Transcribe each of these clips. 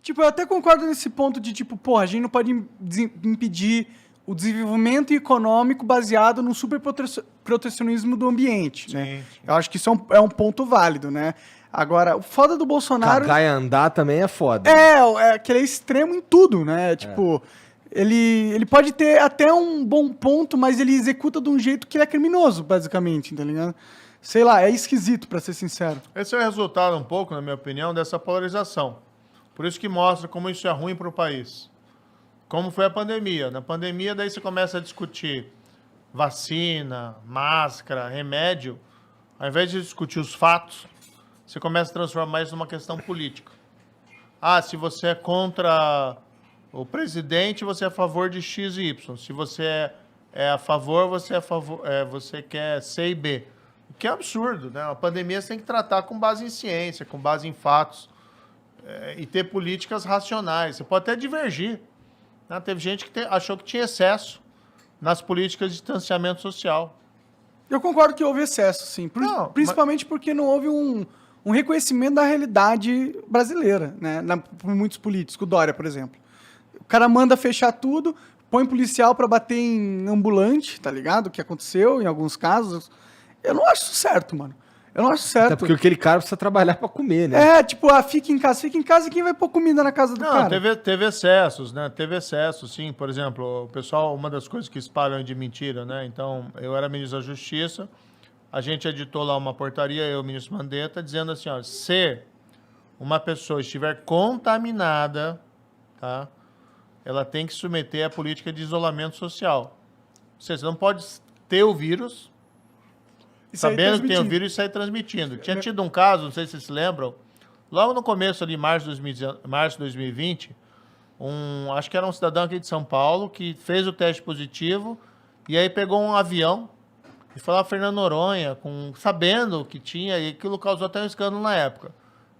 Tipo, eu até concordo nesse ponto de, tipo, porra, a gente não pode impedir o desenvolvimento econômico baseado no superprotecionismo do ambiente, né? Eu acho que isso é um ponto válido, né? Agora, o foda do Bolsonaro... Cagar e andar também é foda. É que ele é extremo em tudo, né? Tipo, ele pode ter até um bom ponto, mas ele executa de um jeito que ele é criminoso, basicamente, tá ligado? Sei lá, é esquisito, pra ser sincero. Esse é o resultado, um pouco, na minha opinião, dessa polarização. Por isso que mostra como isso é ruim para o país. Como foi a pandemia. Na pandemia, daí você começa a discutir vacina, máscara, remédio. Ao invés de discutir os fatos, você começa a transformar isso numa questão política. Ah, se você é contra o presidente, você é a favor de X e Y. Se você é a favor, você quer C e B. O que é absurdo, né? A pandemia você tem que tratar com base em ciência, com base em fatos. E ter políticas racionais. Você pode até divergir. Né? Teve gente que achou que tinha excesso nas políticas de distanciamento social. Eu concordo que houve excesso, sim. Principalmente porque não houve um reconhecimento da realidade brasileira, né? Por muitos políticos. O Dória, por exemplo. O cara manda fechar tudo, põe policial pra bater em ambulante, tá ligado? O que aconteceu em alguns casos. Eu não acho isso certo, mano. Eu não acho certo. Até porque aquele cara precisa trabalhar pra comer, né? Tipo, fica em casa e quem vai pôr comida na casa do cara? Teve excessos, né? Teve excessos, sim. Por exemplo, o pessoal, uma das coisas que espalham é de mentira, né? Então, eu era ministro da Justiça, a gente editou lá uma portaria, eu, o ministro Mandetta, dizendo assim, ó, se uma pessoa estiver contaminada, tá? Ela tem que submeter a política de isolamento social. Ou seja, você não pode ter o vírus... Sabendo que tem o vírus e sair transmitindo. Tinha tido um caso, não sei se vocês se lembram, logo no começo ali, março de 2020, acho que era um cidadão aqui de São Paulo que fez o teste positivo e aí pegou um avião e foi lá Fernando Noronha, sabendo que tinha, e aquilo causou até um escândalo na época.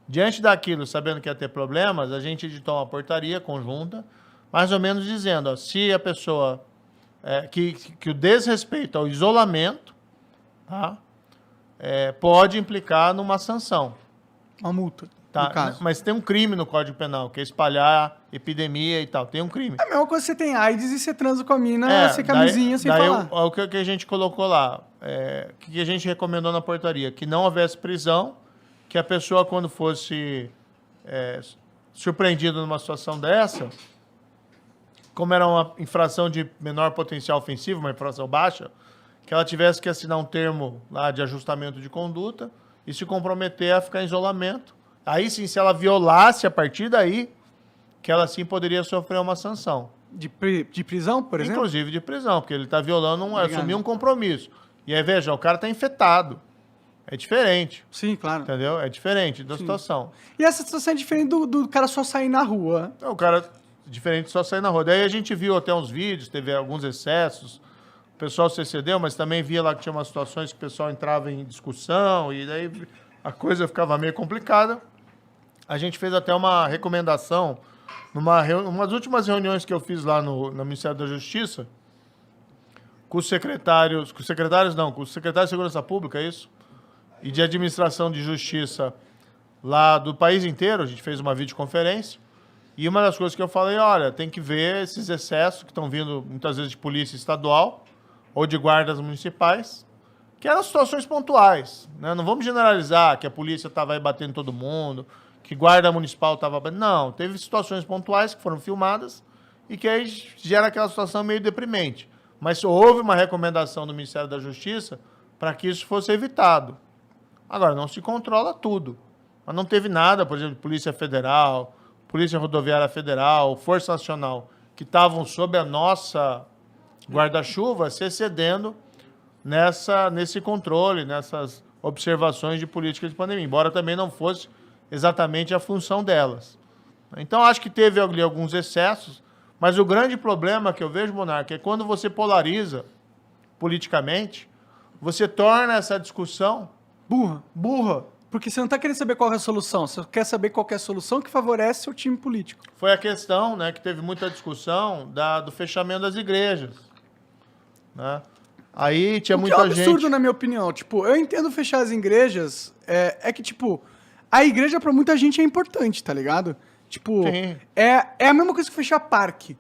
Diante daquilo, sabendo que ia ter problemas, a gente editou uma portaria conjunta, mais ou menos dizendo, ó, se a pessoa, que o desrespeito ao isolamento, tá? Pode implicar numa sanção. Uma multa, tá? no caso. Mas tem um crime no Código Penal, que é espalhar epidemia e tal. Tem um crime. É a mesma coisa que você tem AIDS e você transa com a mina sem camisinha, sem falar. O que a gente colocou lá, o que a gente recomendou na portaria? Que não houvesse prisão, que a pessoa, quando fosse surpreendida numa situação dessa, como era uma infração de menor potencial ofensivo, uma infração baixa, que ela tivesse que assinar um termo lá de ajustamento de conduta e se comprometer a ficar em isolamento. Aí sim, se ela violasse a partir daí, que ela sim poderia sofrer uma sanção. De prisão, por exemplo? Inclusive de prisão, porque ele está violando, assumir um compromisso. E aí, veja, o cara está infectado. É diferente. Sim, claro. Entendeu? É diferente da situação. E essa situação é diferente do cara só sair na rua. O cara, diferente de só sair na rua. Daí a gente viu até uns vídeos, teve alguns excessos, o pessoal se excedeu, mas também via lá que tinha umas situações que o pessoal entrava em discussão e daí a coisa ficava meio complicada. A gente fez até uma recomendação numa das últimas reuniões que eu fiz lá no Ministério da Justiça com os secretários de Segurança Pública, é isso? E de Administração de Justiça lá do país inteiro. A gente fez uma videoconferência e uma das coisas que eu falei, olha, tem que ver esses excessos que estão vindo muitas vezes de polícia estadual ou de guardas municipais, que eram situações pontuais, né? Não vamos generalizar que a polícia estava aí batendo todo mundo, que guarda municipal estava batendo. Não, teve situações pontuais que foram filmadas e que aí gera aquela situação meio deprimente. Mas houve uma recomendação do Ministério da Justiça para que isso fosse evitado. Agora, não se controla tudo. Mas não teve nada, por exemplo, Polícia Federal, Polícia Rodoviária Federal, Força Nacional, que estavam sob a nossa guarda-chuva se excedendo nesse controle, nessas observações de política de pandemia, embora também não fosse exatamente a função delas. Então, acho que teve ali alguns excessos, mas o grande problema que eu vejo, Monarca, é quando você polariza politicamente, você torna essa discussão burra. Porque você não está querendo saber qual é a solução, você quer saber qual é a solução que favorece seu time político. Foi a questão, né, que teve muita discussão do fechamento das igrejas. Né? Aí tinha muita gente... é um absurdo, na minha opinião. Tipo, eu entendo fechar as igrejas, que, tipo, a igreja para muita gente é importante, tá ligado? Tipo, Sim. é a mesma coisa que fechar parque.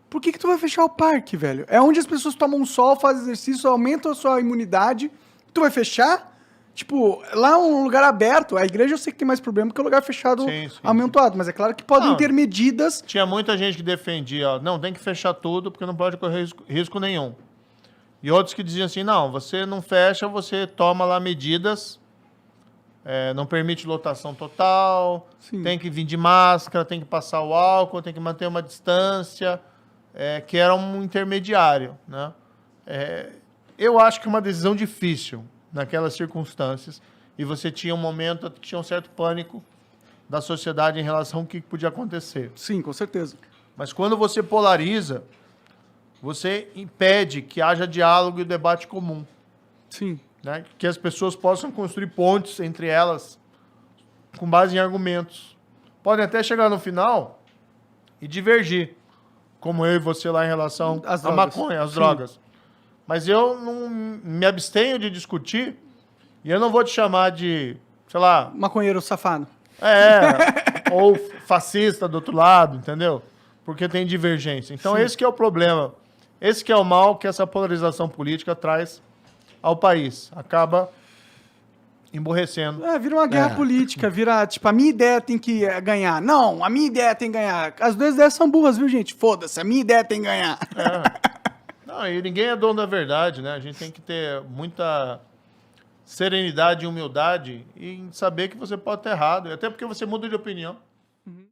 Por que tu vai fechar o parque, velho? É onde as pessoas tomam sol, fazem exercício, aumentam a sua imunidade. Tu vai fechar? Tipo, lá é um lugar aberto. A igreja eu sei que tem mais problema porque é um lugar fechado amontoado. Mas é claro que podem ter medidas. Tinha muita gente que defendia, ó, não, tem que fechar tudo porque não pode correr risco nenhum. E outros que diziam assim, não, você não fecha, você toma lá medidas, não permite lotação total, tem que vir de máscara, tem que passar o álcool, tem que manter uma distância, que era um intermediário, né? Eu acho que é uma decisão difícil naquelas circunstâncias, e você tinha um momento que tinha um certo pânico da sociedade em relação ao que podia acontecer. Sim, com certeza. Mas quando você polariza, você impede que haja diálogo e debate comum. Sim. Né? Que as pessoas possam construir pontes entre elas com base em argumentos. Podem até chegar no final e divergir, como eu e você lá em relação à maconha, às drogas. Mas eu não me abstenho de discutir e eu não vou te chamar de, sei lá... maconheiro safado. Ou fascista do outro lado, entendeu? Porque tem divergência. Então esse que é o problema. Esse que é o mal que essa polarização política traz ao país. Acaba emborrecendo. Vira uma guerra política, vira, tipo, a minha ideia tem que ganhar. Não, a minha ideia tem que ganhar. As duas ideias são burras, viu, gente? Foda-se, a minha ideia tem que ganhar. Não, e ninguém é dono da verdade, né? A gente tem que ter muita serenidade e humildade em saber que você pode estar errado. Até porque você muda de opinião.